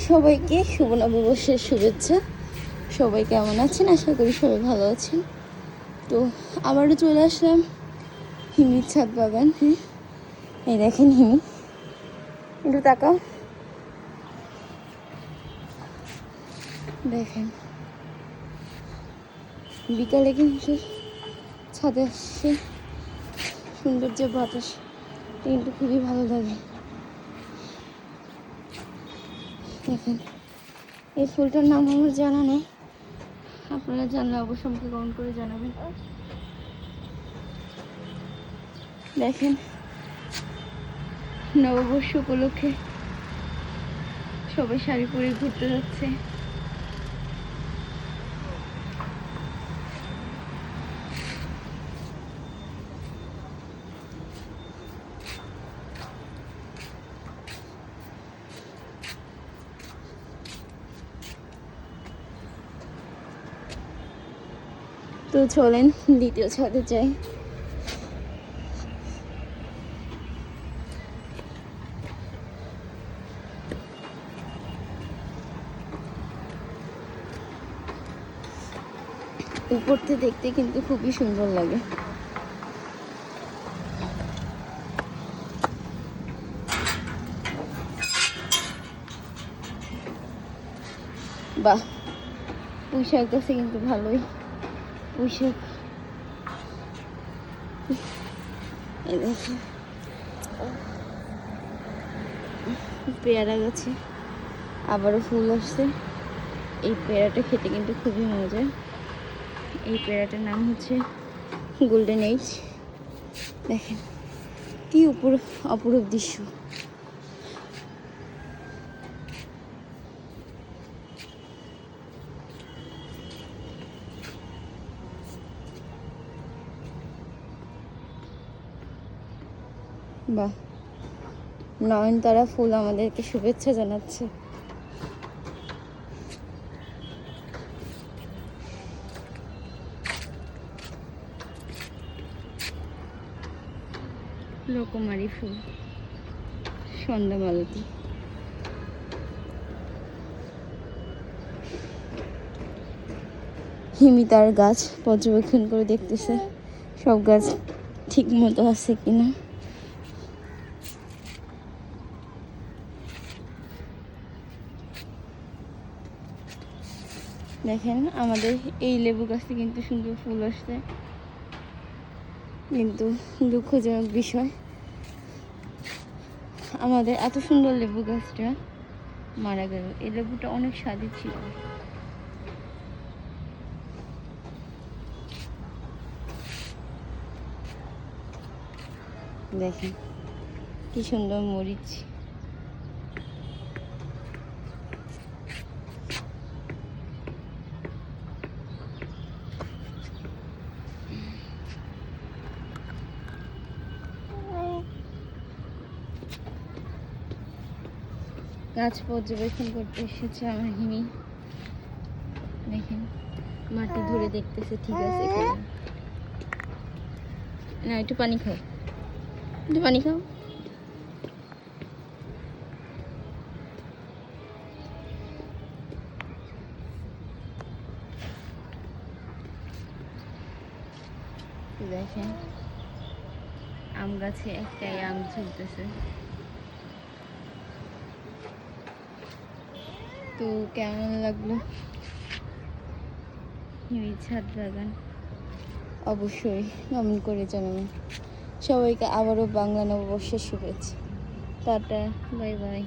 সবাইকে শুভ নববর্ষের শুভেচ্ছা। সবাই কেমন আছেন? আশা করি সবাই ভালো আছেন। তো আবারও চলে আসলাম হিমির ছাদ বাগান। হ্যাঁ, এই দেখেন হিমি, একটু তাকাও, দেখেন বিকালে কিন্তু ছাদে আসছে, সুন্দর যে বাতাস কিন্তু খুবই ভালো লাগে। দেখেন এই ফুলটার নাম আমার জানা নেই, আপনারা জানলে অবশ্যই আমাকে কমেন্ট করে জানাবেন। দেখেন নববর্ষ উপলক্ষে সবাই শাড়ি পরে ঘুরতে যাচ্ছে। তো চলেন দ্বিতীয় ছাদে যাই। উপর থেকে দেখতে কিন্তু খুবই সুন্দর লাগে। বাহ, পুঁইশাক গাছে কিন্তু ভালোই পুঁইশাক। পেয়ারা গাছে আবারও ফুল আসছে। এই পেয়ারাটা খেতে কিন্তু খুবই মজা। এই পেয়ারাটার নাম হচ্ছে গোল্ডেন এইজ। দেখেন কি অপরূপ দৃশ্য। বাহ, নয়নতারা ফুল আমাদেরকে শুভেচ্ছা জানাচ্ছে। রকমারি ফুল, সন্ধ্যা মালতী। হিমি তার গাছ পর্যবেক্ষণ করে দেখতেছে সব গাছ ঠিক মতো আছে কিনা। দেখেন আমাদের এই লেবু গাছে কিন্তু সুন্দর ফুল আসছে, কিন্তু দুঃখজনক বিষয় আমাদের এত সুন্দর লেবু গাছটা মারা গেল। এই লেবুটা অনেক স্বাদের ছিল। দেখেন কি সুন্দর মরিচ। গাছ পর্যবেক্ষণ করতে এসেছে আমার হিমি। দেখেন মাটি ধরে দেখতেছে ঠিক আছে কিনা। না, একটু পানি খাও, একটু পানি খাও। দেখেন আম গাছে একটাই আম ঝুলতেছে। তো কেমন লাগলো হিমির ছাদ বাগান? অবশ্যই কমেন্ট করে জানাবেন। সবাইকে আবারও বাংলা নববর্ষের শুভেচ্ছা। Tata, bye bye.